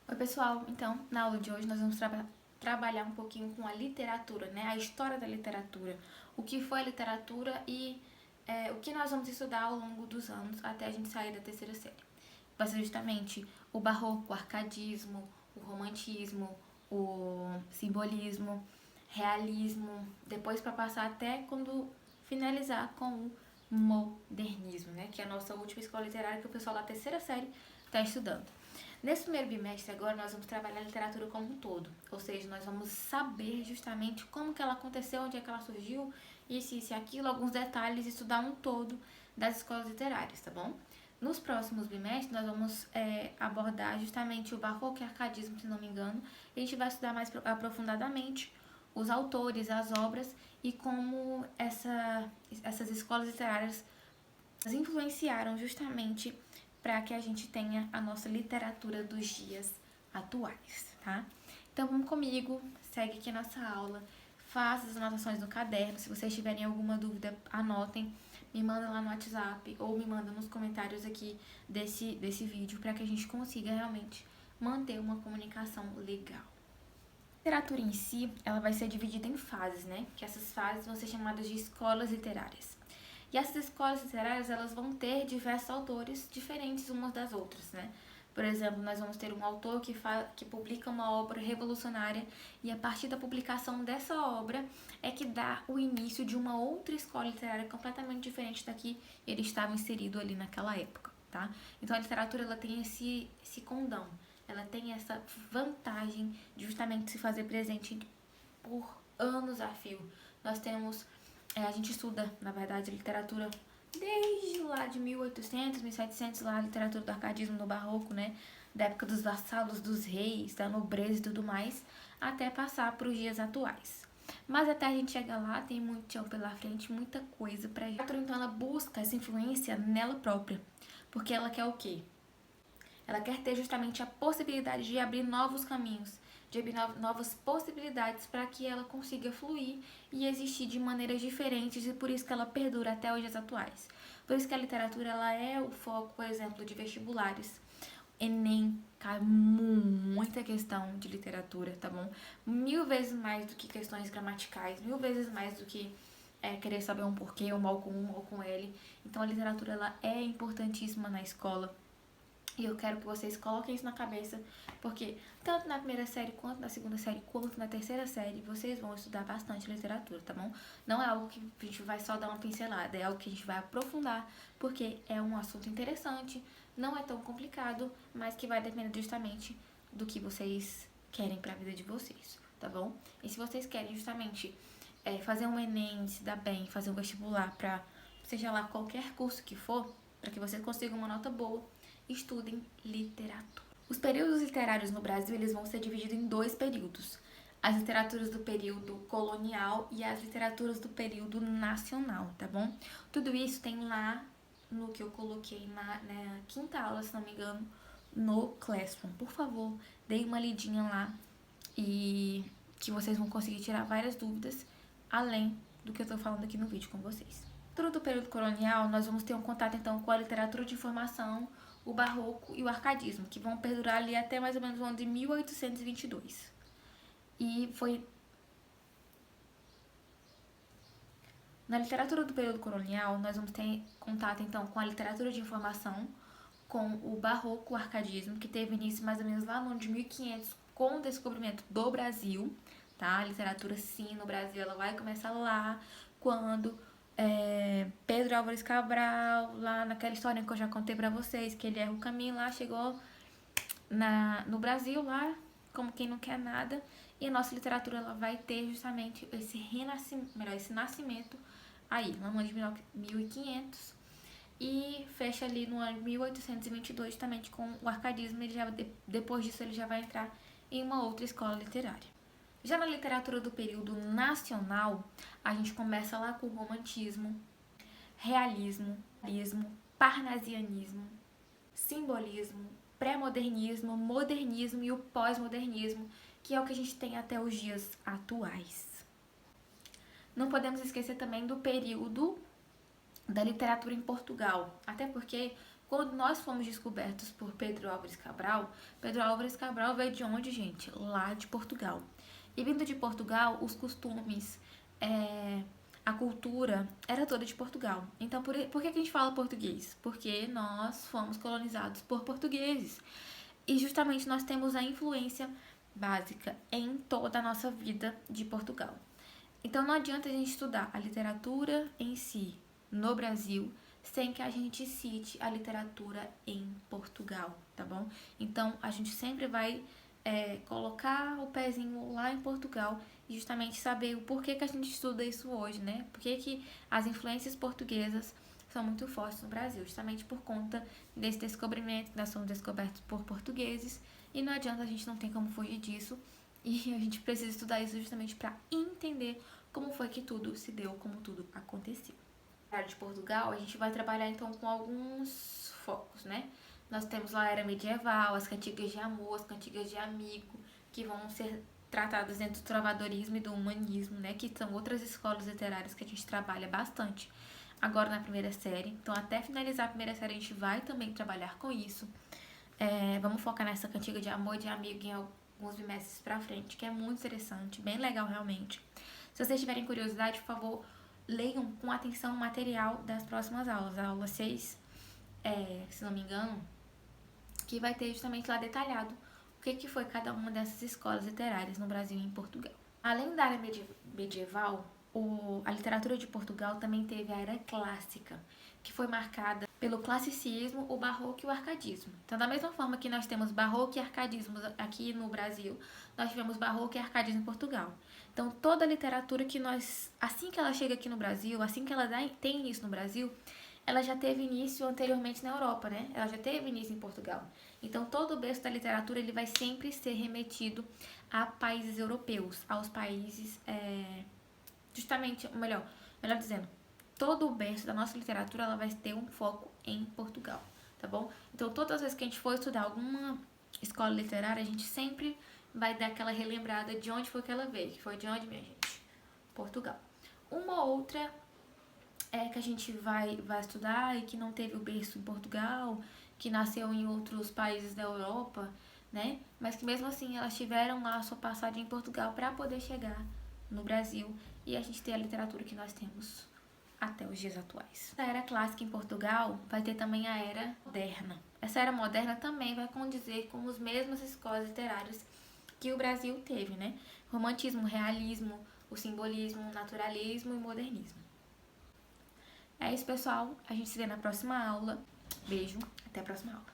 Oi pessoal, então na aula de hoje nós vamos trabalhar um pouquinho com a literatura, né? A história da literatura, o que foi a literatura e o que nós vamos estudar ao longo dos anos até a gente sair da terceira série. Vai ser justamente o barroco, o arcadismo, o romantismo, o simbolismo, realismo, depois para passar até quando finalizar com o modernismo, né? Que é a nossa última escola literária que o pessoal da terceira série está estudando. Nesse primeiro bimestre agora nós vamos trabalhar a literatura como um todo, ou seja, nós vamos saber justamente como que ela aconteceu, onde é que ela surgiu, isso e aquilo, alguns detalhes, estudar um todo das escolas literárias, tá bom? Nos próximos bimestres nós vamos abordar justamente o barroco e arcadismo, se não me engano, e a gente vai estudar mais aprofundadamente os autores, as obras e como essas escolas literárias influenciaram justamente para que a gente tenha a nossa literatura dos dias atuais, tá? Então vamos comigo, segue aqui a nossa aula, faça as anotações no caderno, se vocês tiverem alguma dúvida, anotem, me manda lá no WhatsApp ou me manda nos comentários aqui desse vídeo para que a gente consiga realmente manter uma comunicação legal. A literatura em si, ela vai ser dividida em fases, né? Que essas fases vão ser chamadas de escolas literárias. E essas escolas literárias, elas vão ter diversos autores diferentes umas das outras, né? Por exemplo, nós vamos ter um autor que publica uma obra revolucionária e a partir da publicação dessa obra é que dá o início de uma outra escola literária completamente diferente da que ele estava inserido ali naquela época, tá? Então a literatura, ela tem esse condão, ela tem essa vantagem de justamente se fazer presente por anos a fio. Nós temos a gente estuda, na verdade, literatura desde lá de 1800, 1700, lá a literatura do arcadismo, do barroco, né? Da época dos vassalos, dos reis, da nobreza e tudo mais, até passar para os dias atuais. Mas até a gente chegar lá, tem muito chão pela frente, muita coisa pra gente. Então ela busca essa influência nela própria, porque ela quer o quê? Ela quer ter justamente a possibilidade de abrir novos caminhos, de abrir novas possibilidades para que ela consiga fluir e existir de maneiras diferentes e por isso que ela perdura até os dias atuais. Por isso que a literatura, ela é o foco, por exemplo, de vestibulares. Enem cai muita questão de literatura, tá bom? 1000 vezes mais do que questões gramaticais, 1000 vezes mais do que querer saber um porquê, um mal com um, mal com ele. Então a literatura, ela é importantíssima na escola. E eu quero que vocês coloquem isso na cabeça, porque tanto na primeira série, quanto na segunda série, quanto na terceira série, vocês vão estudar bastante literatura, tá bom? Não é algo que a gente vai só dar uma pincelada, é algo que a gente vai aprofundar, porque é um assunto interessante, não é tão complicado, mas que vai depender justamente do que vocês querem pra vida de vocês, tá bom? E se vocês querem justamente fazer um Enem, se dar bem, fazer um vestibular pra, seja lá qualquer curso que for, para que vocês consigam uma nota boa, estudem literatura. Os períodos literários no Brasil, eles vão ser divididos em dois períodos. As literaturas do período colonial e as literaturas do período nacional, tá bom? Tudo isso tem lá no que eu coloquei na quinta aula, se não me engano, no Classroom. Por favor, deem uma lidinha lá e que vocês vão conseguir tirar várias dúvidas, além do que eu tô falando aqui no vídeo com vocês. Dentro do período colonial, nós vamos ter um contato então com a literatura de informação, o barroco e o arcadismo, que vão perdurar ali até mais ou menos o ano de 1822. E foi na literatura do período colonial, nós vamos ter contato então com a literatura de informação, com o barroco, o arcadismo, que teve início mais ou menos lá no ano de 1500, com o descobrimento do Brasil, tá? A literatura, sim, no Brasil, ela vai começar lá, quando Pedro Álvares Cabral, lá naquela história que eu já contei pra vocês, que ele erra o caminho lá, chegou no Brasil lá, como quem não quer nada, e a nossa literatura, ela vai ter justamente esse renascimento, melhor, esse nascimento aí, no ano de 1500, e fecha ali no ano de 1822 justamente com o arcadismo. Ele já, depois disso ele já vai entrar em uma outra escola literária. Já na literatura do período nacional, a gente começa lá com o romantismo, realismo, parnasianismo, simbolismo, pré-modernismo, modernismo e o pós-modernismo, que é o que a gente tem até os dias atuais. Não podemos esquecer também do período da literatura em Portugal, até porque quando nós fomos descobertos por Pedro Álvares Cabral veio de onde, gente? Lá de Portugal. E vindo de Portugal, os costumes, a cultura era toda de Portugal. Então, por que a gente fala português? Porque nós fomos colonizados por portugueses. E justamente nós temos a influência básica em toda a nossa vida de Portugal. Então não adianta a gente estudar a literatura em si no Brasil sem que a gente cite a literatura em Portugal, tá bom? Então a gente sempre vai colocar o pezinho lá em Portugal e justamente saber o porquê que a gente estuda isso hoje, né? Por que as influências portuguesas são muito fortes no Brasil, justamente por conta desse descobrimento, que nós somos descobertos por portugueses, e não adianta, a gente não tem como fugir disso, e a gente precisa estudar isso justamente para entender como foi que tudo se deu, como tudo aconteceu. Na área de Portugal, a gente vai trabalhar então com alguns focos, né? Nós temos lá a era medieval, as cantigas de amor, as cantigas de amigo, que vão ser tratadas dentro do trovadorismo e do humanismo, né? Que são outras escolas literárias que a gente trabalha bastante agora na primeira série. Então, até finalizar a primeira série, a gente vai também trabalhar com isso. Vamos focar nessa cantiga de amor e de amigo em alguns bimestres pra frente, que é muito interessante, bem legal realmente. Se vocês tiverem curiosidade, por favor, leiam com atenção o material das próximas aulas. A aula 6, se não me engano, que vai ter justamente lá detalhado o que foi cada uma dessas escolas literárias no Brasil e em Portugal. Além da área medieval, a literatura de Portugal também teve a era clássica, que foi marcada pelo classicismo, o barroco e o arcadismo. Então, da mesma forma que nós temos barroco e arcadismo aqui no Brasil, nós tivemos barroco e arcadismo em Portugal. Então, toda a literatura que nós, assim que ela chega aqui no Brasil, assim que ela tem início no Brasil, ela já teve início anteriormente na Europa, né? Ela já teve início em Portugal. Então, todo o berço da literatura ele vai sempre ser remetido a países europeus, aos países, justamente, melhor dizendo, todo o berço da nossa literatura ela vai ter um foco em Portugal, tá bom? Então, todas as vezes que a gente for estudar alguma escola literária, a gente sempre vai dar aquela relembrada de onde foi que ela veio. Que foi de onde, minha gente? Portugal. Uma outra que a gente vai estudar e que não teve o berço em Portugal, que nasceu em outros países da Europa, né? Mas que mesmo assim elas tiveram lá a sua passagem em Portugal para poder chegar no Brasil e a gente ter a literatura que nós temos até os dias atuais. A era clássica em Portugal vai ter também a era moderna. Essa era moderna também vai condizer com as mesmas escolas literárias que o Brasil teve, né? Romantismo, realismo, o simbolismo, naturalismo e modernismo. É isso, pessoal. A gente se vê na próxima aula. Beijo, até a próxima aula.